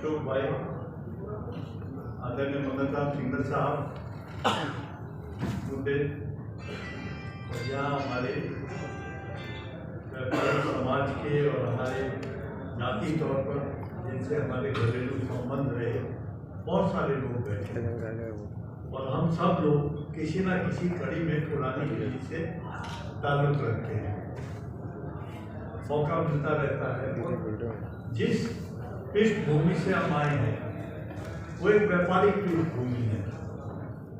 अशोक भाई, आदरणीय मदन राम सिंगल साहब, मुझे यहाँ हमारे व्यापारी समाज के और हमारे जाति तौर पर जिनसे हमारे घरेलू संबंध रहे बहुत सारे लोग बैठे और हम सब लोग किसी न किसी कड़ी में पुरानी पीढ़ी से ताल्लुक रखते हैं। मौका मिलता रहता है। जिस पृष्ठभूमि से हम आए हैं वो एक व्यापारिक पृष्ठभूमि है।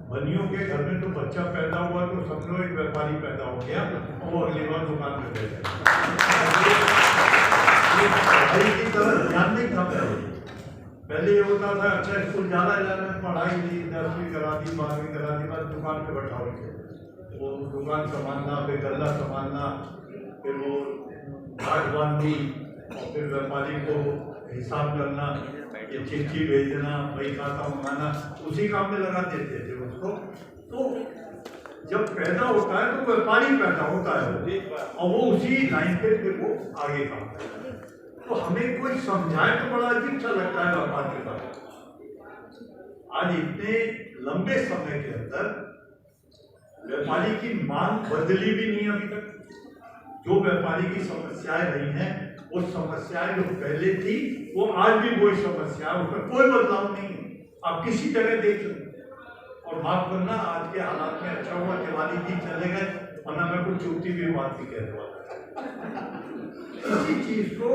बनियों के घर में तो बच्चा पैदा हुआ तो समझो एक व्यापारी पैदा हो गया और वो अगली बार दुकान में बैठ गया। की तरह ध्यान नहीं था। पहले ये होता था अच्छा स्कूल जाना पढ़ाई दी, 10वीं करा दी, 12वीं करा दी, बस दुकान पे बैठा हो वो दुकान संभालना, फिर गल्ला संभालना, फिर वो घाट बांधनी और फिर व्यापारी को हिसाब करना, ये चिट्ठी भेजना, भाई खाता मंगाना, उसी काम में लगा देते थे उसको। तो जब पैदा होता है तो व्यापारी पैदा होता है और वो उसी लाइन पे फिर वो आगे काम करता है। तो हमें कोई समझाए तो बड़ा अजीब सा लगता है व्यापार के बारे में। आज इतने लंबे समय के अंदर व्यापारी की मांग बदली भी नहीं अभी तक। जो व्यापारी की समस्याएं रही हैं वो समस्याएं जो पहले थी वो आज भी वही समस्या है, उसमें कोई बदलाव नहीं है। आप किसी जगह देख सकते। और माफ करना, आज के हालात में अच्छा हुआ दिवाली भी चले गए, वरना मैं कुछ चूती भी बात भी कहने वाला। इसी चीज को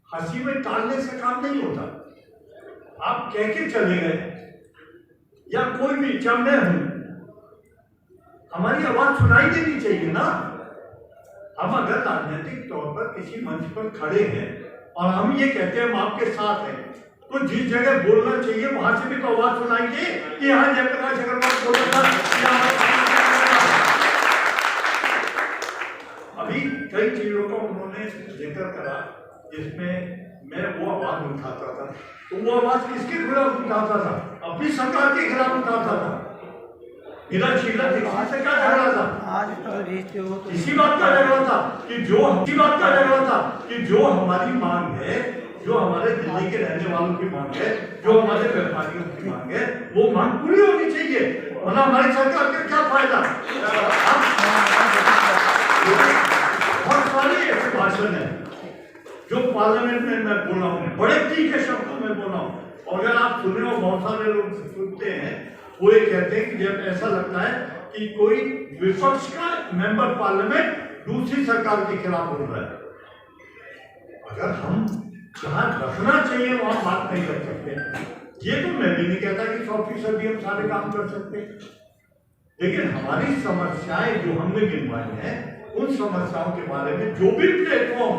हंसी में टालने से काम नहीं होता। आप कह के चले गए या कोई भी, चाहे मैं हूं, हमारी आवाज सुनाई देनी चाहिए ना। हम अगर राजनीतिक तौर पर किसी मंच पर खड़े हैं और हम ये कहते हैं हम आपके साथ हैं, तो जिस जगह बोलना चाहिए वहां से भी तो आवाज सुनाई दे कि यहाँ जयप्रकाश अग्रवाल बोल रहा था। अभी कई चीजों का उन्होंने जिक्र करा जिसमें मैं वो आवाज उठाता था, तो वो आवाज किसके खिलाफ उठाता था? अपनी सरकार के खिलाफ उठाता था। इसी बात का झगड़ा था कि जो हमारी मांग है, जो हमारे दिल्ली के रहने वालों की मांग है, जो हमारे व्यापारियों की मांग है, वो मांग पूरी होनी चाहिए, वरना हमारी सरकार का क्या फायदा। बहुत सारे ऐसे भाषण है जो पार्लियामेंट में मैं बोला हूँ, बड़े तीखे शब्दों में बोला हूँ, और अगर आप सुने हो, बहुत सारे लोग सुनते हैं, वो ये कहते हैं कि जब ऐसा लगता है कि कोई विपक्ष का मेंबर पार्लियामेंट दूसरी सरकार के खिलाफ बोल रहा है। अगर हम जहां रखना चाहिए वहां बात नहीं कर सकते। ये तो मैं भी नहीं कहता कि 100% भी हम सारे काम कर सकते, लेकिन हमारी समस्याएं जो हमने गिनवाई हैं, उन समस्याओं के बारे में जो भी प्लेटफॉर्म,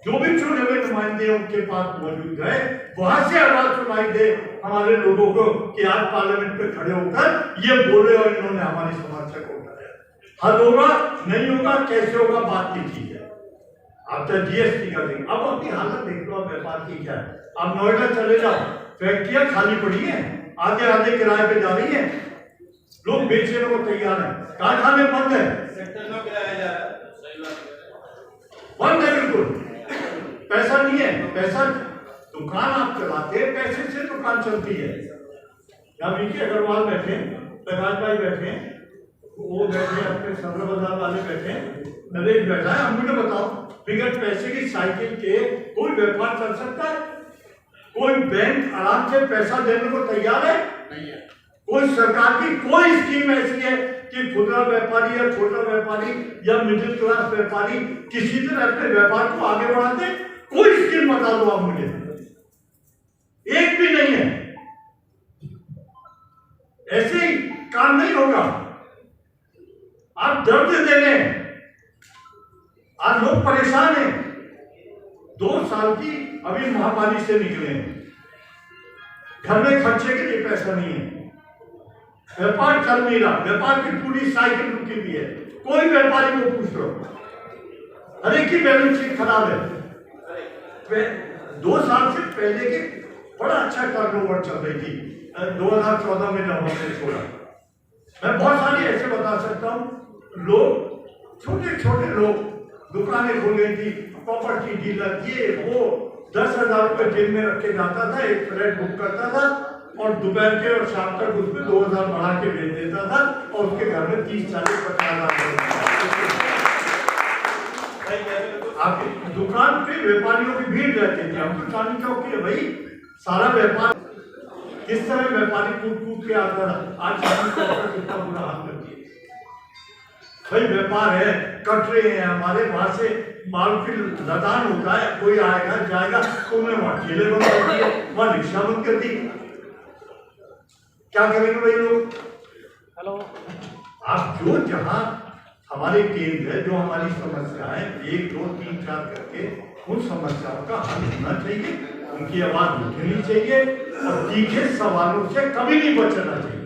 जो भी चुने हुए नुमाइंदे उनके पास मौजूद है, वहां से आवाज सुनाई दे हमारे लोगों को कि आज पार्लियामेंट पे खड़े होकर ये बोले और इन्होंने हमारी समस्या को उठाया। हद होगा नहीं होगा, कैसे होगा, बात की चीज है। आप तो जीएसटी का देंगे। अब अपनी हालत देख लो, व्यापार की क्या है। आप नोएडा चले जाओ, फैक्ट्रियां खाली पड़ी है, आधे आधे किराए पे जा रही है, लोग बेचने को तैयार है, कारखाने बंद है, बंद है, बिल्कुल पैसा नहीं है। पैसा दुकान आप चलाते हैं, पैसे से दुकान चलती है। यहाँ वीके अग्रवाल बैठे, प्रकाश भाई बैठे, वो बैठे, अपने सदर बाजार वाले बैठे, नरेश बैठा है। हम मुझे बताओ, बिगड़ पैसे की साइकिल के कोई व्यापार चल सकता है? कोई बैंक आराम से पैसा देने को तैयार है? नहीं है। कोई सरकार की कोई स्कीम ऐसी है कि खुदरा व्यापारी या छोटा व्यापारी या मिडिल क्लास व्यापारी किसी तरह अपने व्यापार को आगे बढ़ाते? कोई स्कीम बता दो आप मुझे, एक भी नहीं है। ऐसे ही काम नहीं होगा। आप दर्द दे रहे हैं, आज लोग परेशान हैं। 2 साल की अभी महामारी से निकले हैं, घर में खर्चे के लिए पैसा नहीं है, व्यापार चल नहीं रहा, व्यापार की पूरी साइकिल रुकी हुई है। कोई व्यापारी को पूछ लो, हर एक की बैलेंस शीट खराब है। 2 साल से पहले के बड़ा अच्छा टर्नओवर चल रही थी, 2014 में जब हमने छोड़ा। मैं बहुत सारी ऐसे बता सकता हूँ, लोग छोटे छोटे लोग दुकानें खोल गई थी, प्रॉपर्टी डीलर, ये वो 10,000 रुपये जेब में रख के जाता था, एक फ्लैट बुक करता था और दोपहर के और शाम तक उसमें 2,000 बढ़ा के भेज देता था और उसके घर में 30-40-50,000 आपकी दुकान पे व्यापारियों की भीड़ रहती थी। हम तो चांदनी चौक के भाई सारा व्यापार किस तरह व्यापारी कूद के आता था। आज चांदनी चौक का कितना बुरा हाल करती है भाई। व्यापार है, कट रहे हैं हमारे, वहां से माल फिर लदान होता है, कोई आएगा जाएगा तो उन्हें वहां ठेले बंद कर दिए, वहां रिक्शा बंद कर दी। क्या करेंगे भाई लोग? हेलो, आप जो जहां हमारे केंद्र है, जो हमारी समस्याएं 1, 2, 3, 4 करके उन समस्याओं का हल होना चाहिए, उनकी आवाज उठनी चाहिए और तीखे सवालों से कभी नहीं बचना चाहिए।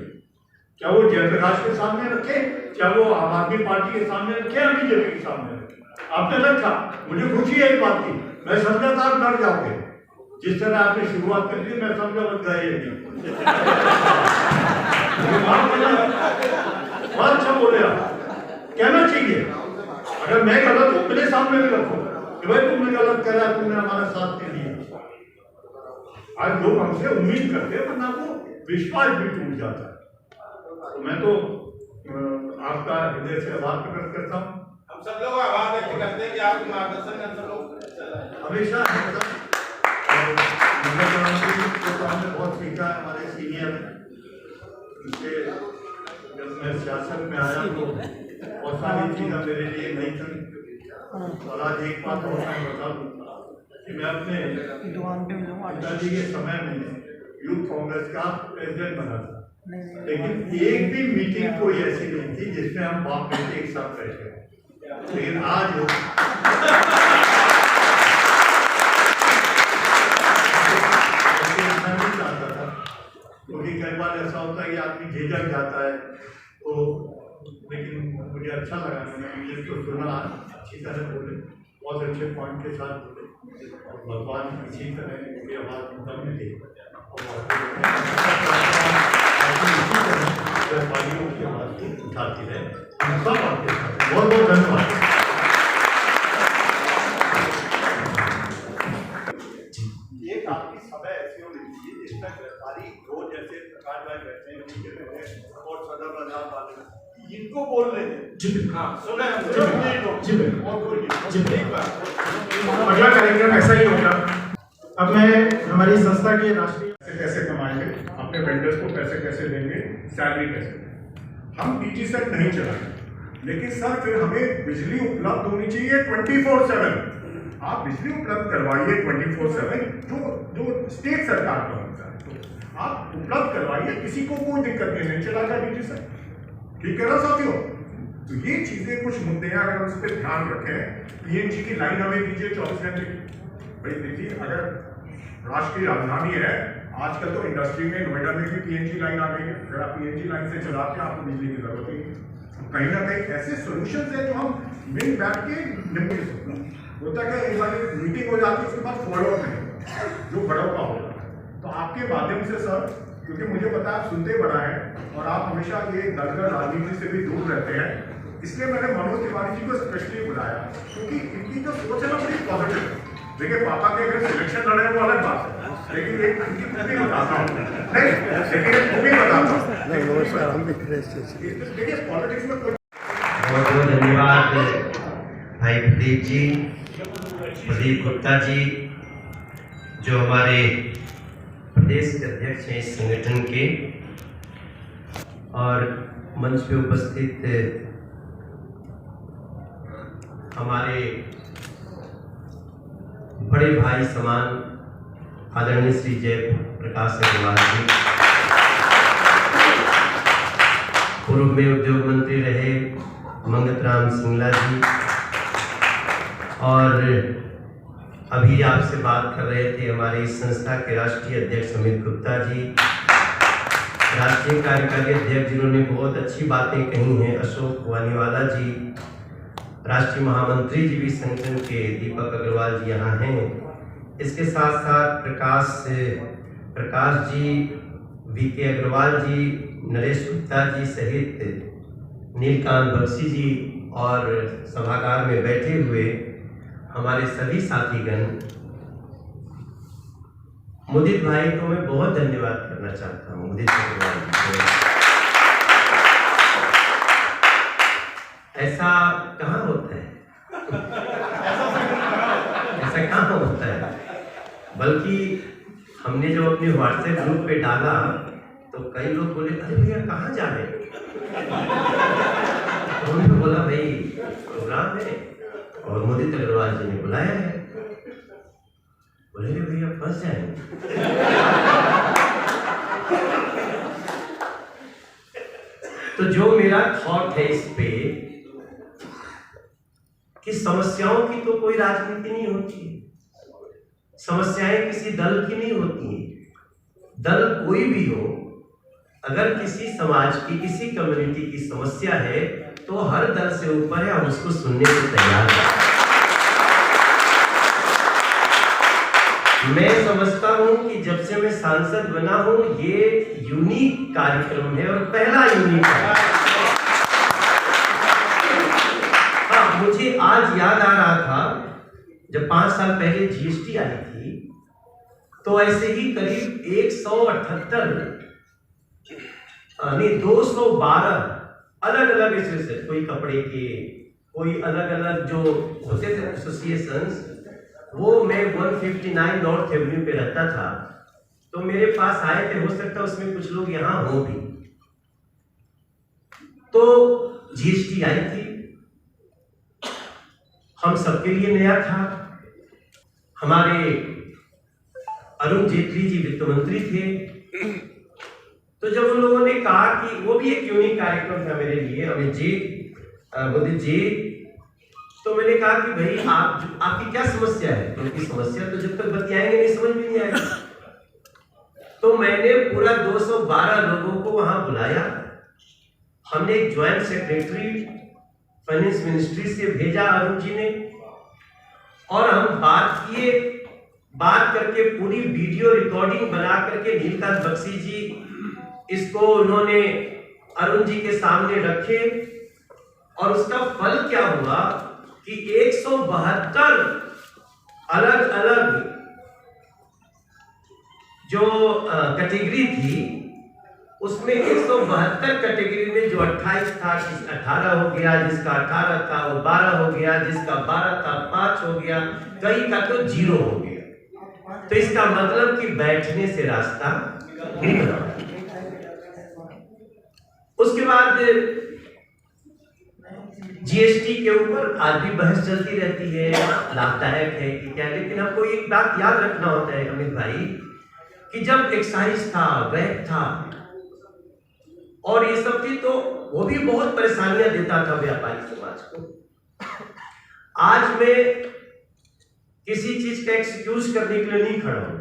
क्या वो जयप्रकाश के सामने रखे, क्या वो आम आदमी पार्टी के सामने रखे या बीजेपी के सामने रखे, आपने रखा। मुझे खुशी है इस बात की, मैं समझा था आप डर जाओगे। जिस तरह आपने शुरुआत कर दी मैं समझा बच गए। बहुत अच्छा बोले आप, कहना चाहिए। अगर मैं गलत हूं मेरे सामने भी रखो कि भाई तुमने गलत करा, तुमने हमारा साथ नहीं दिया। आज लोग हमसे उम्मीद करते हैं, वरना वो विश्वास भी टूट जाता है। तो मैं तो आपका हृदय से आभार प्रकट करता हूँ। हम सब लोग आभार व्यक्त करते हैं कि आप मार्गदर्शन में सब लोग हमेशा तो हमने बहुत सीखा है हमारे सीनियर उनसे। जब मैं सियासत में आया तो बहुत सारी चीज़ें मेरे लिए नहीं थी और आज एक बात और मैं बता दूँ कि मैं अपने पिताजी के समय में यूथ कांग्रेस का प्रेसिडेंट बना था, लेकिन एक भी मीटिंग कोई ऐसी नहीं थी जिसमें हम बाप बेटे एक साथ बैठे। लेकिन आज मैं नहीं चाहता था, क्योंकि कई बार ऐसा होता है कि आदमी झिझक जाता है तो, लेकिन मुझे अच्छा लगा, मैंने इंग्लिश को सुना, अच्छी तरह बोले, बहुत अच्छे पॉइंट के साथ बोले और भगवान इसी तरह उनकी आवाज़ दम दे व्यापारियों की आवाज़ को उठाती रहे। बहुत बहुत धन्यवाद। एक आपकी समय ऐसी होनी चाहिए जिसमें व्यापारी रोज जैसे प्रकाश भाई बैठे हैं और सदर बाजार वाले इनको बोल रहे थे। हाँ सुना है, अगला कार्यक्रम ऐसा ही होगा। अब मैं हमारी संस्था के राष्ट्रीय कैसे कमाएंगे, अपने वेंडर्स को पैसे कैसे देंगे, सैलरी कैसे देंगे। हम पीजी सेट नहीं चलाएंगे, लेकिन सर फिर हमें बिजली उपलब्ध होनी चाहिए 24/7। आप बिजली उपलब्ध करवाइए 24/7, जो स्टेट सरकार का होता है, तो आप उपलब्ध करवाइए, किसी को कोई दिक्कत नहीं चलाएगा पीजी सेट। ठीक है ना साथियों? तो ये चीजें कुछ मुद्दे हैं, अगर उस पर ध्यान रखें। पीएनजी की लाइन हमें दीजिए 24 घंटे की। भाई देखिए, अगर राष्ट्रीय राजधानी है, आजकल तो इंडस्ट्री में नोएडा में भी पीएनजी लाइन आ गई है। अगर आप पीएनजी लाइन से चलाते हैं, आपको बिजली की जरूरत नहीं। कहीं ना कहीं ऐसे सोल्यूशन है जो हम मिल बैठ के निपट सकते हैं। होता है कि एक बार मीटिंग हो जाती है, उसके बाद फॉलो अप नहीं जो बड़ों का हो जाता है। तो आपके माध्यम से सर, क्योंकि मुझे पता है आप सुनते बड़ा है और आप हमेशा ये दलगत राजनीति से भी दूर रहते हैं, इसलिए मैंने मनोज तिवारी जी को स्पेशली बुलाया, क्योंकि इनकी जो सोच है ना बड़ी पॉजिटिव है। देखिए, पापा के अगर सिलेक्शन लड़े वो अलग बात है, लेकिन एक इनकी खूबी बताता हूँ, नहीं लेकिन एक खूबी बताता हूँ। देखिए पॉलिटिक्स में बहुत बहुत धन्यवाद भाई प्रदीप जी, प्रदीप गुप्ता जी, जो हमारे प्रदेश के अध्यक्ष हैं इस संगठन के, और मंच पे उपस्थित हमारे बड़े भाई समान आदरणीय श्री जय प्रकाश अग्रवाल जी, पूर्व में उद्योग मंत्री रहे मंगत राम सिंगला जी, और अभी आपसे बात कर रहे थे हमारी इस संस्था के राष्ट्रीय अध्यक्ष अमित गुप्ता जी, राष्ट्रीय कार्यकारी अध्यक्ष जिन्होंने बहुत अच्छी बातें कही हैं अशोक वानीवाला जी, राष्ट्रीय महामंत्री जी भी संगठन के दीपक अग्रवाल जी यहाँ हैं। इसके साथ साथ प्रकाश जी, वीके अग्रवाल जी, नरेश गुप्ता जी सहित नीलकांत बख्शी जी, और सभागार में बैठे हुए हमारे सभी साथीगण, मुदित भाई को मैं बहुत धन्यवाद करना चाहता हूँ। मुदित अग्रवाल जी को। ऐसा कहाँ होता है? ऐसा कहाँ होता है? बल्कि हमने जो अपने व्हाट्सएप ग्रुप पे डाला तो कई लोग बोले अरे भैया कहाँ जा रहे हैं? तो हमने बोला भाई प्रोग्राम है और मुदित अग्रवाल जी ने बुलाया है। बोले भैया फंस जाएंगे। तो जो मेरा थॉट है इस पे कि समस्याओं की तो कोई राजनीति नहीं होती है, समस्याएं किसी दल की नहीं होती हैं। दल कोई भी हो, अगर किसी समाज की किसी कम्युनिटी की समस्या है तो हर दल से ऊपर है, हम उसको सुनने को तैयार हैं। मैं समझता हूं कि जब से मैं सांसद बना हूं ये यूनिक कार्यक्रम है और पहला यूनिक कार्यक्रम। हाँ, मुझे आज याद आ रहा था जब 5 साल पहले जीएसटी आई थी तो ऐसे ही करीब 212 अलग अलग एसोसिएशन, कोई कपड़े के, कोई अलग अलग जो होते थे एसोसिएशंस, वो मैं 159 नॉर्थ एवेन्यू पे रहता था तो मेरे पास आए थे। हो सकता है उसमें कुछ लोग यहाँ हो भी। तो जीएसटी आई थी, हम सबके लिए नया था। हमारे अरुण जेटली जी वित्त मंत्री थे। तो जब उन लोगों ने कहा कि वो भी एक यूनिक कार्यक्रम था मेरे लिए, अमित जी, मोदी जी, तो मैंने कहा कि भाई आपकी क्या समस्या है? उनकी समस्या तो जब तक बतियाएंगे नहीं समझ में नहीं आएगा। तो मैंने पूरा 212 लोगों को वहां बुलाया। हमने एक ज्वाइंट सेक्रेटरी फाइनेंस मिनिस्ट्री से भेजा अरुण जी ने, और हम बात किए। बात करके पूरी वीडियो रिकॉर्डिंग बना करके नीलकांत बख्शी जी इसको उन्होंने अरुण जी के सामने रखे, और उसका फल क्या हुआ कि 172 अलग अलग जो कैटेगरी थी उसमें 172 कैटेगरी में जो 28 था, 18 हो गया, जिसका 18 था वो 12 हो गया, जिसका 12 था 5 हो गया, कई का तो 0 हो गया। तो इसका मतलब कि बैठने से रास्ता नहीं बना। उसके बाद जीएसटी के ऊपर आज भी बहस चलती रहती है, लाभदायक है कि क्या, लेकिन हमको एक बात याद रखना होता है अमित भाई कि जब एक्साइज था, वैट था और ये सब थी तो वो भी बहुत परेशानियां देता था व्यापारी समाज को। आज मैं किसी चीज का एक्सक्यूज करने के लिए नहीं खड़ा हूं,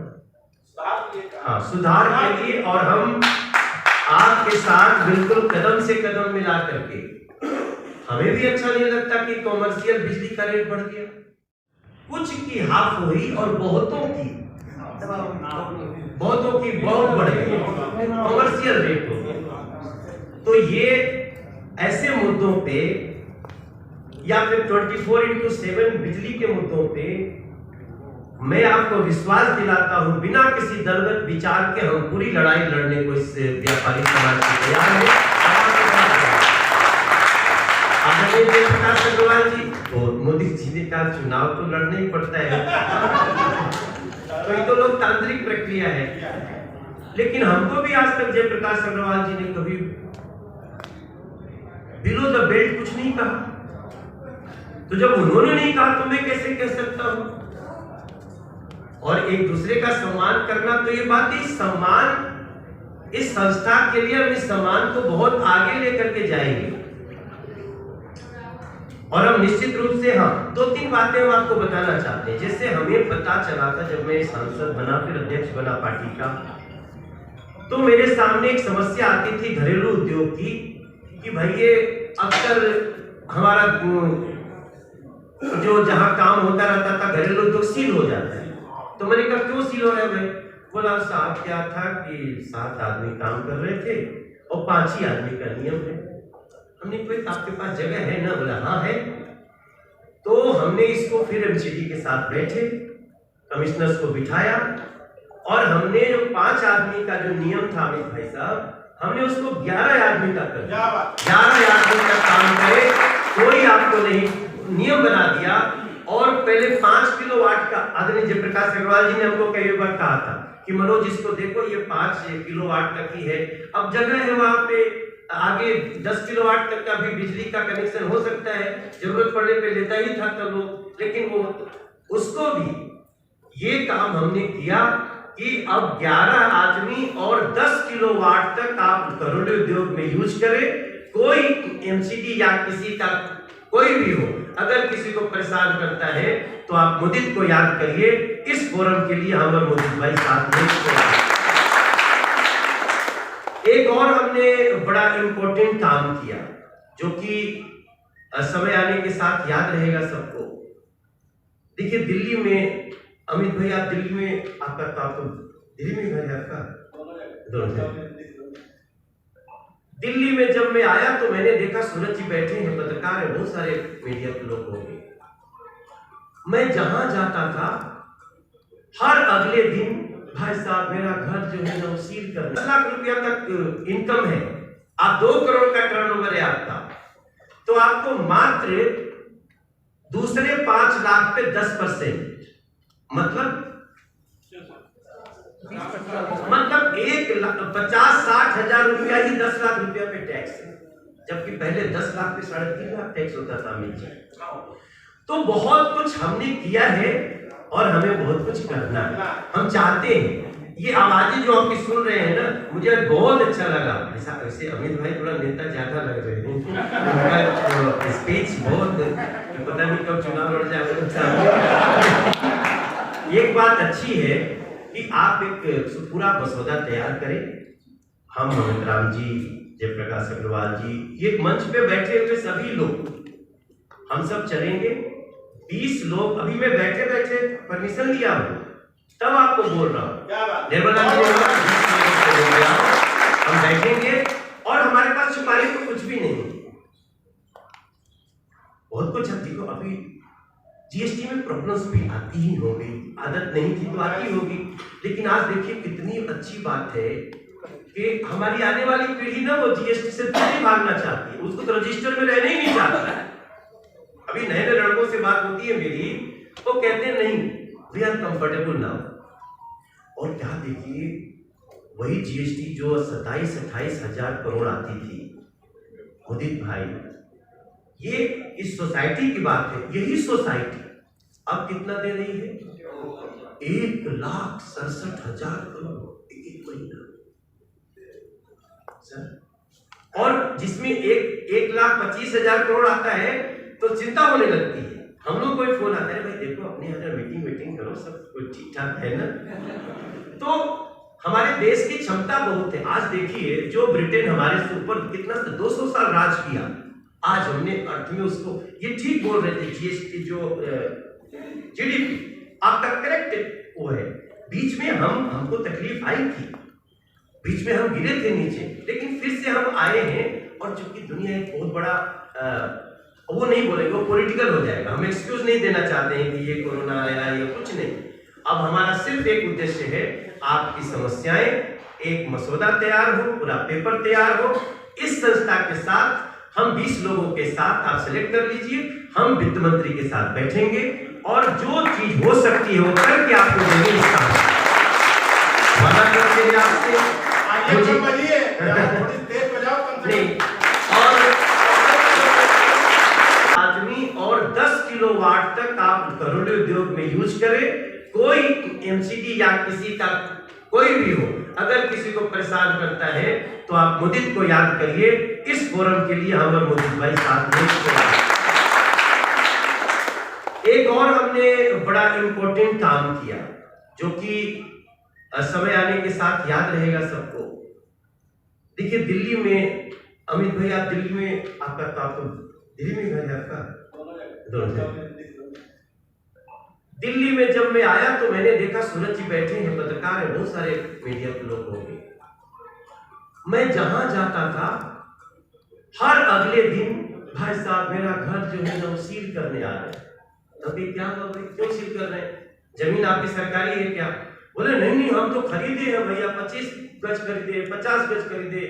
हाँ, सुधार के लिए। और हम आपके साथ बिल्कुल कदम से कदम मिला करके, हमें भी अच्छा नहीं लगता कि कॉमर्शियल बिजली का रेट बढ़ गया। कुछ की हाफ हुई और बहुतों की बहुत बढ़ गई, कॉमर्शियल रेट हो गया। तो ये ऐसे मुद्दों पे या फिर 24/7 बिजली के मुद्दों पे मैं आपको विश्वास दिलाता हूं, बिना किसी दलगत विचार के हम पूरी लड़ाई लड़ने को इस व्यापारी समाज की तैयार है। आदरणीय जयप्रकाश अग्रवाल जी और मोदी जी का चुनाव तो लड़ना ही पड़ता है, तो ये तो लोकतांत्रिक प्रक्रिया है। लेकिन हमको भी आज तक जयप्रकाश अग्रवाल जी ने कभी बिलो द बेल्ट कुछ नहीं कहा। तो जब उन्होंने नहीं कहा तो मैं कैसे कह सकता हूं? और एक दूसरे का सम्मान करना, तो ये बात ही सम्मान, इस संस्था के लिए हम इस सम्मान को बहुत आगे लेकर के जाएंगे। और हम निश्चित रूप से हम 2-3 बातें हम आपको बताना चाहते हैं। जैसे हमें पता चला था जब मैं सांसद बना, फिर अध्यक्ष बना पार्टी का, तो मेरे सामने एक समस्या आती थी घरेलू उद्योग की कि भाई ये अक्सर हमारा जो जहां काम होता रहता था घरेलू उद्योग सील हो जाता है। तो मैंने कहा क्यों सील हो रहा है भाई? बोला साहब क्या था कि 7 आदमी काम कर रहे थे और 5 ही आदमी का नियम है। हमने कोई आपके पास जगह है ना? बोला हाँ है। तो हमने इसको फिर एमसीडी के साथ बैठे, कमिश्नर्स को बिठाया और हमने हमने जो 5 आदमी का जो नियम था अमित भाई साहब, हमने उसको 11 आदमी का कर दिया। 11 आदमी का काम करे, कोई आपको नहीं नियम बना दिया। और पहले 5 किलोवाट का आदरणीय जयप्रकाश अग्रवाल जी ने हमको कई बार कहा था कि मनोज इसको देखो, ये 5 किलोवाट तक ही है। अब जगह है वहां पे, आगे 10 किलोवाट तक का भी बिजली का कनेक्शन हो सकता है, जरूरत पड़ने पे लेता ही था तब लोग। लेकिन वो उसको भी ये काम हमने किया कि अब 11 आदमी और 10 किलोवाट तक आप घरेलू उद्योग में यूज करें। कोई एमसीडी या किसी का कोई भी हो, अगर किसी को परेशान करता है तो आप मुदित को याद करिए। इस फोरम के लिए हम और मुदित भाई साथ में। एक और हमने बड़ा इंपॉर्टेंट काम किया जो कि समय आने के साथ याद रहेगा सबको। देखिए दिल्ली में, अमित भाई आप दिल्ली में, आपका तो दिल्ली में घर है आपका, दोनों। दिल्ली में जब मैं आया तो मैंने देखा सूरज जी बैठे हैं, पत्रकार है, बहुत सारे मीडिया के लोग होंगे। मैं जहां जाता था हर अगले दिन, भाई साहब मेरा घर जो है ना वो सील कर 10 लाख रुपया तक इनकम है, आप 2 करोड़ का टर्नओवर है आपका, तो आपको मात्र दूसरे 5 लाख पे 10%, मतलब 50-60 हजार रुपया ही 10 लाख रुपया पे टैक्स है, जबकि पहले 10 लाख पे 3.5 लाख टैक्स होता था अमित जी। तो बहुत कुछ हमने किया है और हमें बहुत कुछ करना है। हम चाहते हैं ये आवाजें जो आपकी सुन रहे हैं ना, मुझे बहुत अच्छा लगा। ऐसा वैसे अमित भाई थोड़ा नेता ज्यादा लग रहे हैं, स्पीच बहुत, पता नहीं कब चुनाव लड़ जाएगा। एक बात अच्छी है कि आप एक पूरा मसौदा तैयार करें। हम अमित राम जी, जयप्रकाश अग्रवाल जी, ये मंच पे बैठे हुए सभी लोग, हम सब चलेंगे। 20 लोग, अभी मैं बैठे बैठे परमिशन लिया हूँ, तब आपको बोल रहा हूँ, निर्मला जी हम बैठेंगे और हमारे पास छुपाने को कुछ भी नहीं। बहुत कुछ हम देखो, अभी जीएसटी में प्रॉब्लम्स भी आती ही होगी, आदत नहीं थी तो आती होगी, लेकिन आज देखिए कितनी अच्छी बात है कि हमारी आने वाली पीढ़ी ना वो जीएसटी से दूर नहीं भागना चाहती है, उसको तो रजिस्टर में रहना ही नहीं चाहता है। अभी नए नए लड़कों से बात होती है मेरी, वो कहते हैं नहीं, वी आर कंफर्टेबल नाउ। और क्या देखिए, वही जीएसटी जो 27-28 हजार करोड़ आती थी, उदित भाई, ये इस सोसाइटी की बात है, यही सोसाइटी अब कितना दे रही है? 1,67,000 करोड़ एक महीना सर। और जिसमें 1,25,000 करोड़ आता है तो चिंता होने लगती है। हम लोग कोई फोन आता है, भाई देखो अपने यहाँ मीटिंग करो, सब कुछ ठीक ठाक है ना। तो हमारे देश की क्षमता बहुत है। आज देखिए जो ब्रिटेन हमारे से ऊपर कितना 200 साल राज किया, आज हमने अर्थ में उसको, ये ठीक बोल रहे थे, जीएसटी जो जीडीपी आपका करेक्ट वो है। बीच में हमको तकलीफ आई थी, बीच में हम गिरे थे नीचे, लेकिन फिर से हम आए हैं। और चूंकि दुनिया एक बहुत बड़ा वो नहीं बोलेंगे, वो पॉलिटिकल हो जाएगा, हम एक्सक्यूज नहीं देना चाहते हैं कि ये कोरोना आया या कुछ नहीं। अब हमारा सिर्फ एक उद्देश्य है, आपकी समस्याएं, एक मसौदा तैयार हो, पूरा पेपर तैयार हो। इस संस्था के साथ हम 20 लोगों के साथ आप सिलेक्ट कर लीजिए, हम वित्त मंत्री के साथ बैठेंगे और जो चीज हो सकती है वो करके आपको देंगे। इसका वादा करते हैं आपसे नहीं। आदमी और 10 किलोवाट तक आप घरेलू उद्योग में यूज करें। कोई एमसीडी या किसी का कोई भी हो, अगर किसी को परेशान करता है तो आप मुदित को याद करिए। इस फोरम के लिए हम और मुदित भाई साथ में। एक और हमने बड़ा इंपॉर्टेंट काम किया जो कि समय आने के साथ याद रहेगा सबको। देखिए दिल्ली में, अमित भाई आप दिल्ली में, आपका तो दिल्ली में घर है आपका, दोनों। दिल्ली में जब मैं आया तो मैंने देखा सूरज जी बैठे हैं, पत्रकार है, बहुत सारे मीडिया के लोग होंगे। मैं जहां जाता था हर अगले दिन, भाई साहब मेरा घर जो है ना वो सील करने आ रहे हैं। अभी क्या हुआ भाई, क्यों सील कर रहे हैं? जमीन आपकी सरकारी है क्या? बोले नहीं नहीं हम तो खरीदे हैं भैया, 25 गज खरीदे, 50 गज खरीदे,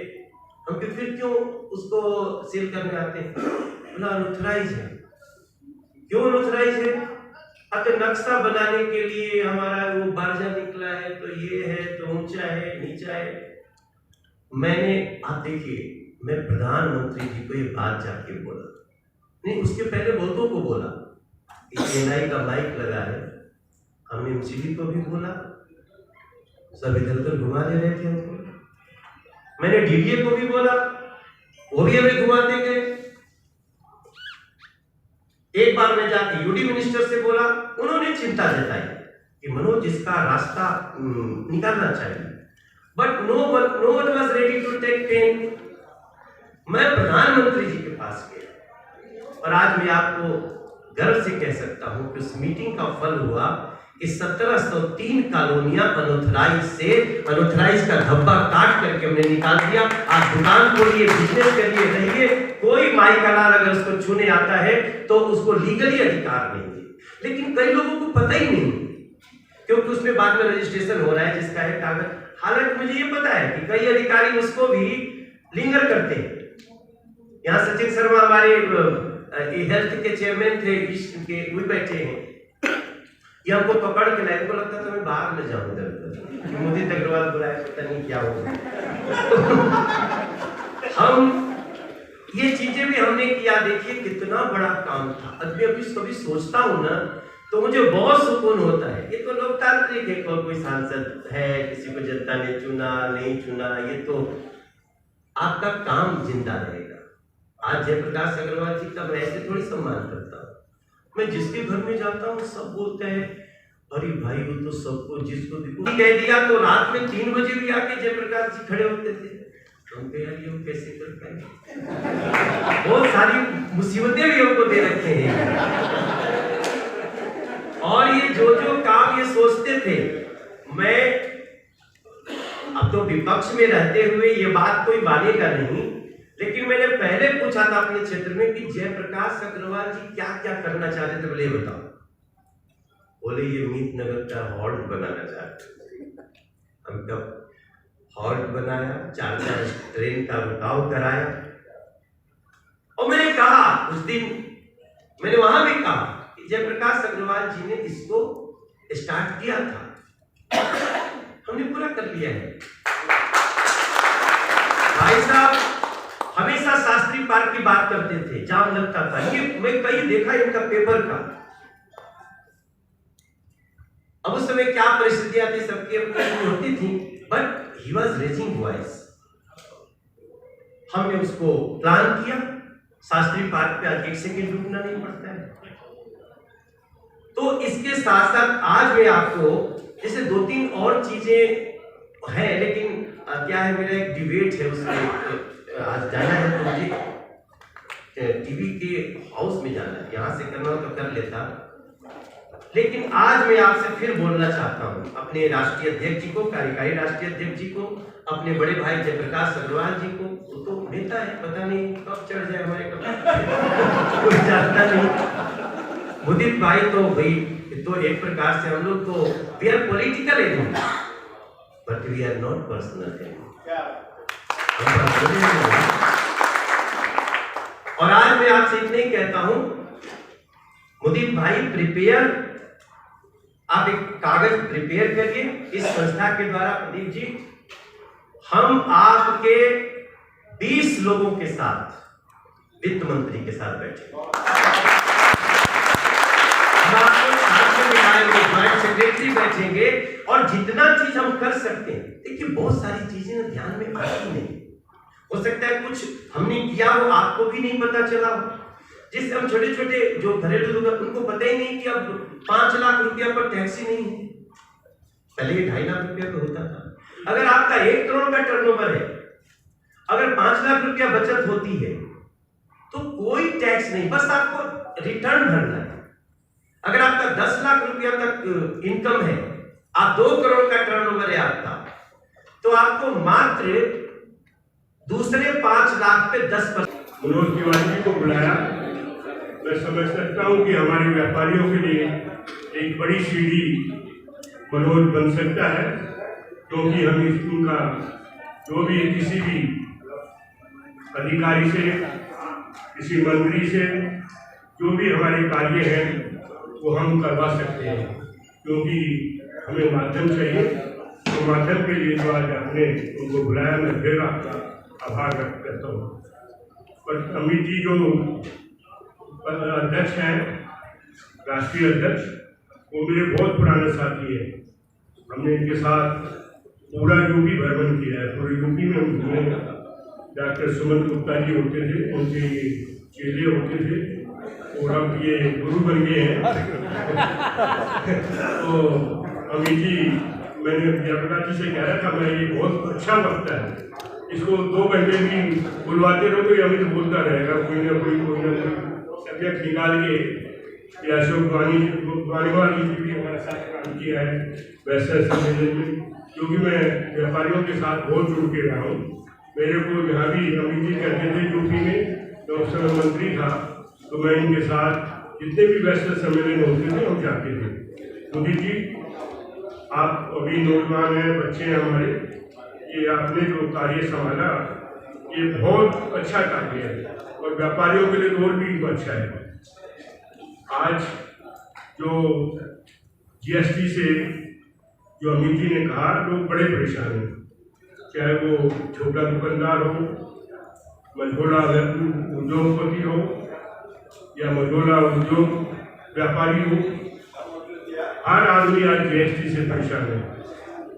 हम फिर क्यों उसको सेल करने आते हैं? बोला अनऑथराइज है। क्यों अनऑथराइज है? अगर नक्शा बनाने के लिए हमारा वो बारजा निकला है, तो ये है, तो ऊंचा है, नीचा है। मैंने, आप देखिए, मैं प्रधानमंत्री जी को ये बात जाके बोला, नहीं उसके पहले बहुतों को बोला, एनआई का माइक लगा है, हमने एमसीडी को भी बोला, सब इधर उधर घुमा दे रहे थे हमको। मैंने डीडीए को भी बोला, वो भी हमें घुमाते गए। एक बार मैं जाके यूडी मिनिस्टर से बोला, उन्होंने चिंता जताई कि मनोज इसका रास्ता निकालना चाहिए, but no one was ready to take pain. मैं प्रधानमंत्री जी के पास गया और आज मैं आपको गर्व से कह सकता हूं कि उस मीटिंग का फल हुआ कि 1703 कॉलोनियां अनऑथराइज का धब्बा काट करके हमने निकाल दिया। आप दुकान खोलिए, बिजनेस करिए, रहिए, कोई माई का लाल अगर उसको छूने आता है तो उसको लीगली अधिकार नहीं है। लेकिन कई लोगों को पता ही नहीं, क्योंकि उसमें बाद में रजिस्ट्रेशन हो रहा है जिसका है कागज। हालांकि मुझे ये पता है कि कई अधिकारी उसको भी लिंगर करते हैं। यहाँ सचिन शर्मा हमारे हेल्थ के चेयरमैन थे, के वो बैठे हैं, ये हमको पकड़ के लाए, को लगता था मैं बाहर न जाऊं इधर, मोदी अग्रवाल बुलाया, पता नहीं क्या होगा। हम ये चीजें भी हमने किया। देखिए कितना बड़ा काम था। अभी कभी सोचता हूं ना तो मुझे बहुत सुकून होता है। ये तो लोकतांत्रिक है, कोई सांसद है, किसी को जनता ने चुना नहीं चुना, ये तो आपका काम जिंदा रहेगा। आज जयप्रकाश अग्रवाल जी का मैं ऐसे थोड़ी सम्मान करता हूँ। मैं जिसके घर में जाता हूँ सब बोलते हैं अरे भाई वो तो सबको जिसको देखो कह दिया, तो रात में 3 बजे भी आके जयप्रकाश जी खड़े होते थे। हमको यार ये कैसे कर पाएंगे, बहुत सारी मुसीबतें भी हमको दे रखे हैं। और ये जो काम ये सोचते थे, मैं अब तो विपक्ष में रहते हुए ये बात कोई मानेगा नहीं, लेकिन मैंने पहले पूछा था अपने क्षेत्र में कि जयप्रकाश अग्रवाल जी क्या क्या करना चाहते थे, बोले बताओ। बोले ये मीत नगर का हॉल्ट बनाना चाहते थे। हम तब हॉल्ट बनाया, 4 ट्रेन का रुकाव कराया। और मैंने कहा उस दिन, मैंने वहां भी कहा कि जयप्रकाश अग्रवाल जी ने इसको स्टार्ट किया था, हमने पूरा कर लिया है। भाई साहब हमेशा शास्त्री पार्क की बात करते थे, जाम लगता था, ये मैं कहीं देखा इनका पेपर का। अब उस समय क्या परिस्थितियां थी, सबकी अपनी होती थी, but he was raising voice. हमने उसको प्लान किया, शास्त्री पार्क पे आज 1 सेकेंड रुकना नहीं पड़ता है। तो इसके साथ साथ आज मैं आपको जैसे 2-3 और चीजें हैं, लेकिन क्या है, मेरा एक डिबेट है, उसमें आज जाना है, तो मुझे टीवी के हाउस में जाना है। यहाँ से करना हो तो कर लेता, लेकिन आज मैं आपसे फिर बोलना चाहता हूँ अपने राष्ट्रीय अध्यक्ष जी को, कार्यकारी राष्ट्रीय अध्यक्ष जी को, अपने बड़े भाई जयप्रकाश अग्रवाल जी को। वो तो नेता है, पता नहीं कब चढ़ जाए हमारे कब कोई जानता नहीं। मुदित भाई तो भाई तो एक प्रकार से हम लोग तो we are political enemy, but we are not personal enemy. और आज मैं आपसे इतना ही कहता हूं, मुदित भाई प्रिपेयर, आप एक कागज प्रिपेयर करिए इस संस्था के द्वारा। प्रदीप जी, हम आपके 20 लोगों के साथ, वित्त मंत्री के साथ बैठे, हम आपको साथ में बिठाएंगे, ज्वाइंट सेक्रेटरी बैठेंगे, और जितना चीज हम कर सकते हैं। देखिए बहुत सारी चीजें ना ध्यान में आती नहीं, हो सकता है कुछ हमने किया हो आपको भी नहीं पता चला हो। जिससे हम छोटे छोटे जो घरेलू दुकान, उनको पता ही नहीं कि अब 5 लाख रुपया पर टैक्स ही नहीं है, पहले ये 2.5 लाख रुपया पे होता था। अगर आपका 1 करोड़ का टर्नओवर है, अगर 5 लाख रुपया बचत होती है तो कोई टैक्स नहीं, बस आपको रिटर्न भरना है। अगर आपका 10 लाख रुपया तक इनकम है, आप 2 करोड़ का टर्नओवर है आपका, तो आपको मात्र दूसरे 5 लाख पे 10%। मनोज तिवारी जी को बुलाया। मैं समझ सकता हूँ कि हमारे व्यापारियों के लिए एक बड़ी सीढ़ी मनोज बन सकता है, क्योंकि हम उनका जो भी किसी भी अधिकारी से, किसी मंत्री से जो भी हमारे कार्य हैं वो हम करवा सकते हैं, क्योंकि हमें माध्यम चाहिए। तो माध्यम के लिए जो आज आपने उनको बुलाया, मैं फिर आपका आभार व्यक्त करता हूँ। पर अमित जी जो अध्यक्ष हैं, राष्ट्रीय अध्यक्ष, वो मेरे बहुत पुराने साथी हैं। हमने इनके साथ पूरा यूपी भ्रमण किया है। पूरे यूपी में उन्होंने डॉक्टर सुमन गुप्ता जी होते थे, उनके चेले होते थे, और अब ये गुरु बन गए हैं। तो अमित जी, मैंने जयप्रकाश जी से कह रहा था, मैं ये बहुत अच्छा वक्त है, इसको 2 घंटे भी बुलवाते रहो तो ये अमित बोलता रहेगा, कोई ना कोई सब्जेक्ट निकाल के। या अशोक वानीवाल जी भी हमारे साथ काम किया है वैसे सम्मेलन में, क्योंकि मैं व्यापारियों के साथ बहुत जुड़ के रहा हूँ। मेरे को जहाँ भी अमित जी कहते थे यूपी में, तो उस समय मंत्री था, तो मैं इनके साथ जितने भी वैसे सम्मेलन होते थे हम जाते थे। मोदी जी, आप अभी नौजवान हैं, बच्चे हैं हमारे, ये आपने जो कार्य संभाला ये बहुत अच्छा कार्य है और व्यापारियों के लिए और भी अच्छा है। आज जो जीएसटी से जो अमित जी ने कहा, लोग बड़े परेशान हैं, चाहे वो छोटा दुकानदार हो, मझोला उद्योगपति हो या मझोला उद्योग व्यापारी हो, हर आदमी आज जीएसटी से परेशान है।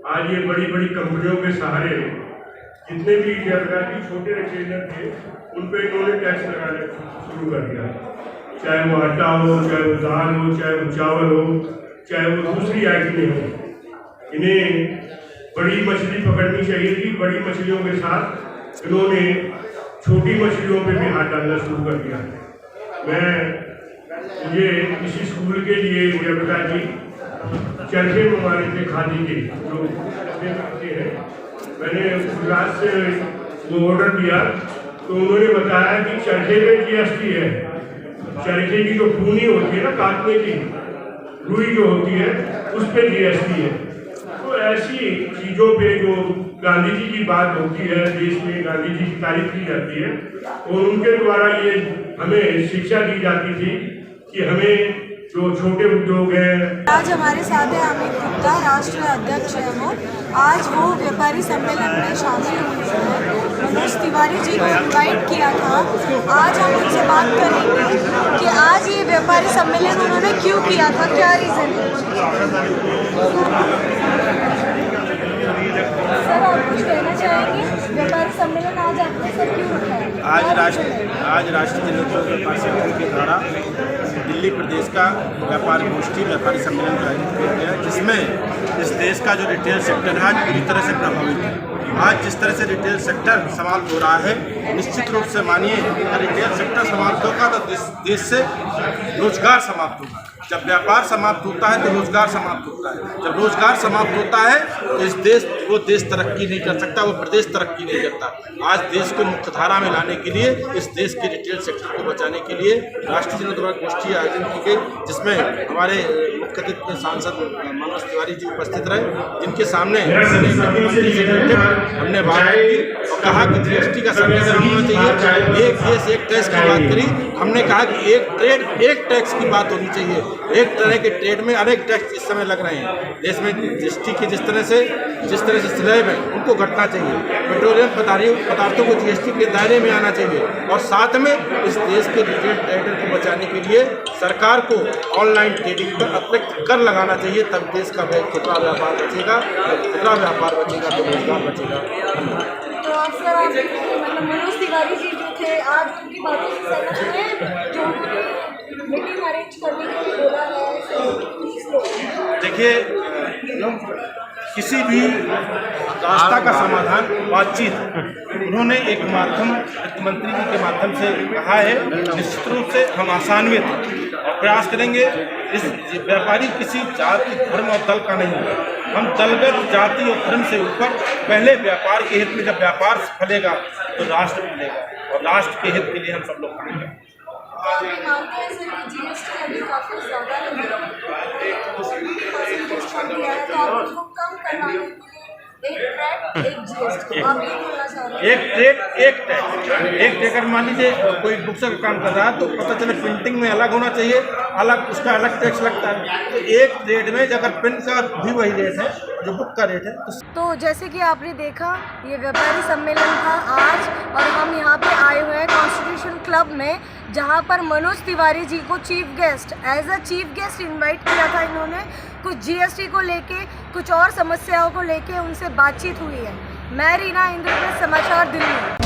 आज ये बड़ी बड़ी कंपनियों के सहारे जितने भी छोटे रिटेलर थे उन पर इन्होंने टैक्स लगाने शुरू कर दिया, चाहे वो आटा हो, चाहे वो दाल हो, चाहे वो चावल हो, चाहे वो दूसरी आइटमें हो। इन्हें बड़ी मछली पकड़नी चाहिए थी, बड़ी मछलियों के साथ इन्होंने छोटी मछलियों पे भी हाथ डालना शुरू कर दिया। मुझे किसी स्कूल के लिए जयप्रकाश जी चरखे मंगवाने थे, खादी के जो करते हैं, मैंने गुजरात से वो ऑर्डर दिया तो उन्होंने बताया कि चरखे पे जीएसटी है। चरखे की जो खूनी होती है ना, काटने की रुई जो होती है, उस पे जीएसटी है। तो ऐसी चीज़ों पे जो गांधी जी की बात होती है, देश में गांधी जी की तारीफ की जाती है, और उनके द्वारा ये हमें शिक्षा दी जाती थी कि हमें जो छोटे उद्योग हैं। आज हमारे साथ है अमित गुप्ता, राष्ट्रीय अध्यक्ष है वो। आज वो व्यापारी सम्मेलन में शामिल हुए हैं। मनोज तिवारी जी को इनवाइट किया था। आज हम उनसे बात करेंगे कि आज ये व्यापारी सम्मेलन उन्होंने क्यों किया था, क्या रीज़न है। सर, आप कुछ कहना चाहेंगे? व्यापारी सम्मेलन आज आपने सर क्यों रखा है? आज राष्ट्रीय जनता व्यापार संगठन के द्वारा दिल्ली प्रदेश का व्यापार गोष्ठी व्यापारी सम्मेलन का आयोजित किया गया, जिसमें इस देश का जो रिटेल सेक्टर है आज पूरी तरह से प्रभावित है। आज जिस तरह से रिटेल सेक्टर समाप्त हो रहा है, निश्चित रूप से मानिए रिटेल सेक्टर समाप्त होगा तो देश से रोजगार समाप्त होगा। जब व्यापार समाप्त होता है तो रोजगार समाप्त होता है। जब रोजगार समाप्त होता है तो वो देश तरक्की नहीं कर सकता, वो प्रदेश तरक्की नहीं करता। आज देश को मुख्यधारा में लाने के लिए, इस देश के रिटेल सेक्टर को बचाने के लिए राष्ट्रीय जनता गोष्ठी आयोजन की गई, जिसमें हमारे मुख्य अतिथि सांसद मनोज तिवारी जी उपस्थित रहे, जिनके सामने हमने बात की और कहा कि जीएसटी का संविधान होना चाहिए, एक देश एक टैक्स की बात करी। हमने कहा कि एक ट्रेड एक टैक्स की बात होनी चाहिए। एक तरह के ट्रेड में अनेक टैक्स इस समय लग रहे हैं देश में। जीएसटी की जिस तरह से स्लैब है उनको घटना चाहिए। पेट्रोलियम पदार्थों को जीएसटी के दायरे में आना चाहिए, और साथ में इस देश के रिटेल ट्रेडर को बचाने के लिए सरकार को ऑनलाइन ट्रेडिंग पर अतिरिक्त कर लगाना चाहिए। तब देश का खुदरा व्यापार बचेगा, खुदरा व्यापार बचेगा तो रोजगार बचेगा। तो सर, आप मतलब मनोज तिवारी जी जो थे, आज उनकी बातों से सहमत हैं जो मीटिंग अरेंज करने के लिए बोला है? देखिए, किसी भी रास्ता का समाधान बातचीत, उन्होंने एक माध्यम वित्त मंत्री जी के माध्यम से कहा है। निश्चित रूप से हम आसान्वित और प्रयास करेंगे। इस व्यापारी किसी जाति, धर्म और दल का नहीं है। हम दलगत, जाति और धर्म से ऊपर पहले व्यापार के हित में, जब व्यापार फलेगा तो राष्ट्र फलेगा, और राष्ट्र के हित के लिए हम सब लोग काम करेंगे। आप मानते हैं सर कि जीएसटी अभी काफ़ी ज़्यादा है? आरक्षण दिया है तो आप उसको कम करवाने के लिए एक ट्रैक एक जीएसटी आप ये बोलना चाह रहे हैं? एक ट्रेड एक टैक्स, एक टैक्स अगर मान लीजिए कोई बुक्स का काम कर रहा है तो पता चले प्रिंटिंग में अलग होना चाहिए, अलग उसका अलग टैक्स लगता है। तो एक ट्रेड में अगर पेन का भी वही रेट है जो बुक का रेट है तो जैसे कि आपने देखा ये व्यापारी सम्मेलन था आज और हम यहाँ पे आए हुए हैं कॉन्स्टिट्यूशन क्लब में, जहाँ पर मनोज तिवारी जी को chief guest as a chief guest invite किया था इन्होंने। कुछ जीएसटी को लेके कुछ और समस्याओं को लेके उनसे बातचीत हुई है। मैं रीना इंद्र, समाचार दिल्ली।